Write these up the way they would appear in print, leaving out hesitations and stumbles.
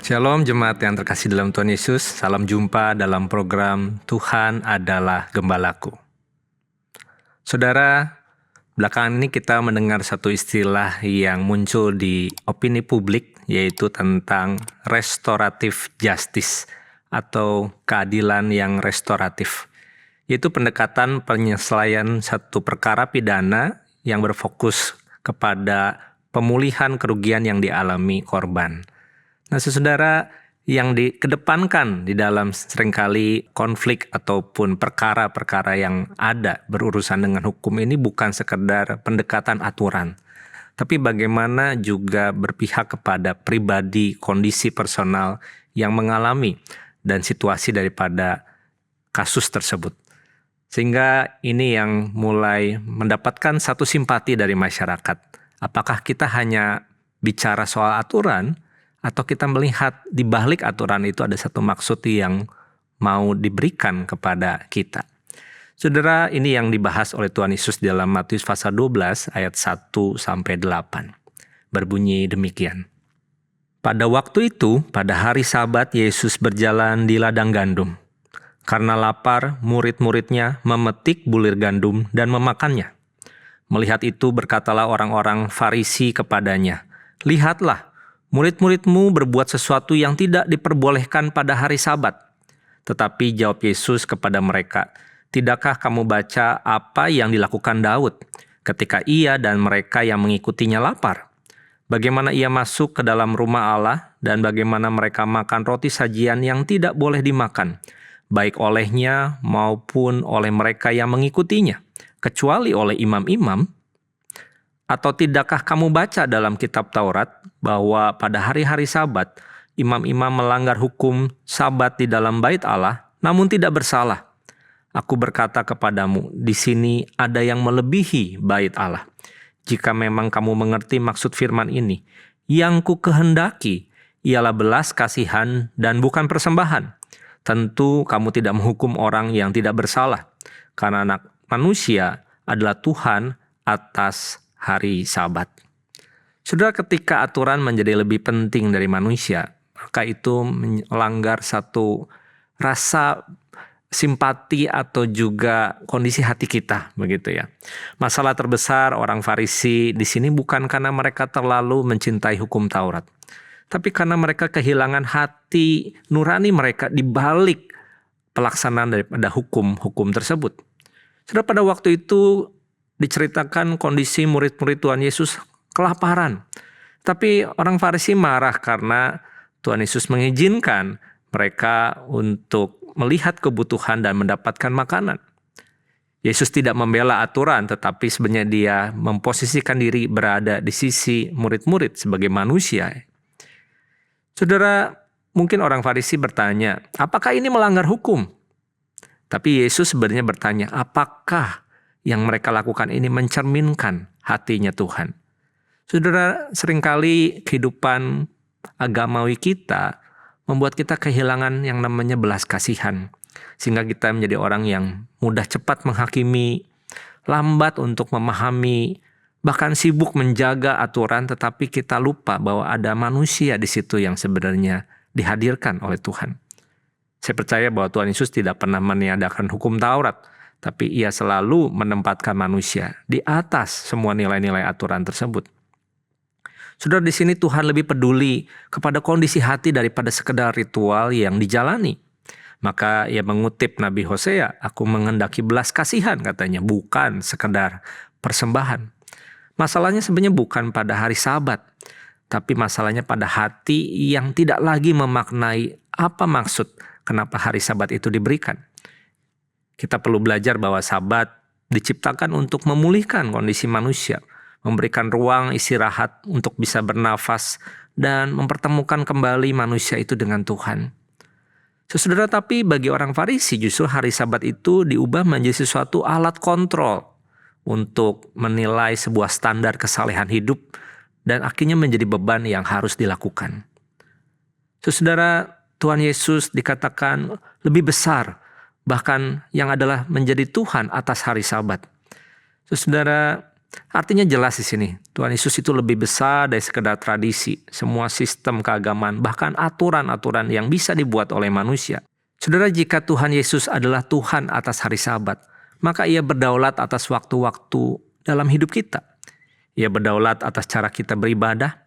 Shalom jemaat yang terkasih dalam Tuhan Yesus, salam jumpa dalam program Tuhan adalah Gembalaku. Saudara, belakangan ini kita mendengar satu istilah yang muncul di opini publik, yaitu tentang restoratif justice atau keadilan yang restoratif, yaitu pendekatan penyelesaian satu perkara pidana yang berfokus kepada pemulihan kerugian yang dialami korban. Nah, saudara, yang dikedepankan di dalam seringkali konflik ataupun perkara-perkara yang ada berurusan dengan hukum ini bukan sekedar pendekatan aturan, tapi bagaimana juga berpihak kepada pribadi, kondisi personal yang mengalami dan situasi daripada kasus tersebut. Sehingga ini yang mulai mendapatkan satu simpati dari masyarakat. Apakah kita hanya bicara soal aturan, atau kita melihat di balik aturan itu ada satu maksud yang mau diberikan kepada kita. Saudara, ini yang dibahas oleh Tuhan Yesus dalam Matius pasal 12 ayat 1-8. Berbunyi demikian. Pada waktu itu, pada hari Sabat, Yesus berjalan di ladang gandum. Karena lapar, murid-muridnya memetik bulir gandum dan memakannya. Melihat itu berkatalah orang-orang Farisi kepadanya, "Lihatlah, murid-muridmu berbuat sesuatu yang tidak diperbolehkan pada hari Sabat." Tetapi jawab Yesus kepada mereka, "Tidakkah kamu baca apa yang dilakukan Daud ketika ia dan mereka yang mengikutinya lapar? Bagaimana ia masuk ke dalam rumah Allah dan bagaimana mereka makan roti sajian yang tidak boleh dimakan, baik olehnya maupun oleh mereka yang mengikutinya, kecuali oleh imam-imam? Atau tidakkah kamu baca dalam kitab Taurat bahwa pada hari-hari Sabat, imam-imam melanggar hukum Sabat di dalam bait Allah, namun tidak bersalah? Aku berkata kepadamu, di sini ada yang melebihi bait Allah. Jika memang kamu mengerti maksud firman ini, yang ku kehendaki ialah belas kasihan dan bukan persembahan. Tentu kamu tidak menghukum orang yang tidak bersalah, karena anak manusia adalah Tuhan atas hari Sabat." Saudara, ketika aturan menjadi lebih penting dari manusia, maka itu melanggar satu rasa simpati atau juga kondisi hati kita, begitu ya. Masalah terbesar orang Farisi di sini bukan karena mereka terlalu mencintai hukum Taurat, tapi karena mereka kehilangan hati nurani mereka di balik pelaksanaan daripada hukum-hukum tersebut. Saudara, pada waktu itu diceritakan kondisi murid-murid Tuhan Yesus kelaparan. Tapi orang Farisi marah karena Tuhan Yesus mengizinkan mereka untuk melihat kebutuhan dan mendapatkan makanan. Yesus tidak membela aturan, tetapi sebenarnya dia memposisikan diri berada di sisi murid-murid sebagai manusia. Saudara, mungkin orang Farisi bertanya, apakah ini melanggar hukum? Tapi Yesus sebenarnya bertanya, apakah yang mereka lakukan ini mencerminkan hatinya Tuhan? Saudara, seringkali kehidupan agamawi kita membuat kita kehilangan yang namanya belas kasihan. Sehingga kita menjadi orang yang mudah cepat menghakimi, lambat untuk memahami, bahkan sibuk menjaga aturan, tetapi kita lupa bahwa ada manusia di situ yang sebenarnya dihadirkan oleh Tuhan. Saya percaya bahwa Tuhan Yesus tidak pernah meniadakan hukum Taurat, tapi ia selalu menempatkan manusia di atas semua nilai-nilai aturan tersebut. Saudara, di sini Tuhan lebih peduli kepada kondisi hati daripada sekedar ritual yang dijalani. Maka ia mengutip Nabi Hosea, "Aku menghendaki belas kasihan," katanya, bukan sekedar persembahan. Masalahnya sebenarnya bukan pada hari Sabat, tapi masalahnya pada hati yang tidak lagi memaknai apa maksud kenapa hari Sabat itu diberikan. Kita perlu belajar bahwa Sabat diciptakan untuk memulihkan kondisi manusia, memberikan ruang istirahat untuk bisa bernafas, dan mempertemukan kembali manusia itu dengan Tuhan. Saudara, tapi bagi orang Farisi justru hari Sabat itu diubah menjadi sesuatu alat kontrol untuk menilai sebuah standar kesalehan hidup, dan akhirnya menjadi beban yang harus dilakukan. Saudara, Tuhan Yesus dikatakan lebih besar, bahkan yang adalah menjadi Tuhan atas hari Sabat. Saudara, Artinya jelas di sini, Tuhan Yesus itu lebih besar dari sekedar tradisi, semua sistem keagamaan, bahkan aturan-aturan yang bisa dibuat oleh manusia. Saudara, jika Tuhan Yesus adalah Tuhan atas hari Sabat, maka Ia berdaulat atas waktu-waktu dalam hidup kita. Ia berdaulat atas cara kita beribadah,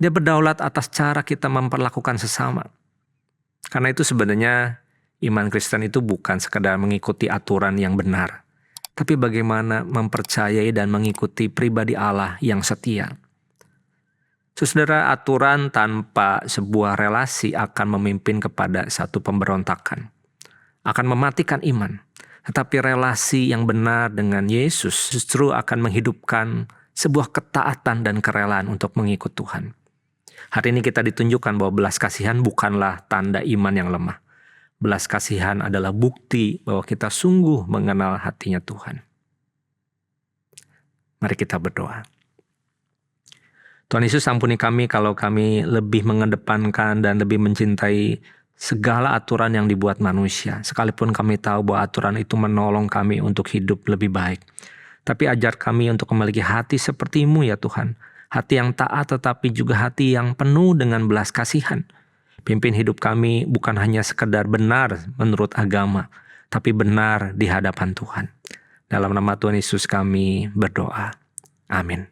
Dia berdaulat atas cara kita memperlakukan sesama. Karena itu sebenarnya iman Kristen itu bukan sekedar mengikuti aturan yang benar, tapi bagaimana mempercayai dan mengikuti pribadi Allah yang setia. Saudara, aturan tanpa sebuah relasi akan memimpin kepada satu pemberontakan, akan mematikan iman. Tetapi relasi yang benar dengan Yesus justru akan menghidupkan sebuah ketaatan dan kerelaan untuk mengikut Tuhan. Hari ini kita ditunjukkan bahwa belas kasihan bukanlah tanda iman yang lemah. Belas kasihan adalah bukti bahwa kita sungguh mengenal hatinya Tuhan. Mari kita berdoa. Tuhan Yesus, ampuni kami kalau kami lebih mengedepankan dan lebih mencintai segala aturan yang dibuat manusia. Sekalipun kami tahu bahwa aturan itu menolong kami untuk hidup lebih baik. Tapi ajar kami untuk memiliki hati seperti-Mu ya Tuhan. Hati yang taat tetapi juga hati yang penuh dengan belas kasihan. Pimpin hidup kami bukan hanya sekedar benar menurut agama, tapi benar di hadapan Tuhan. Dalam nama Tuhan Yesus kami berdoa. Amin.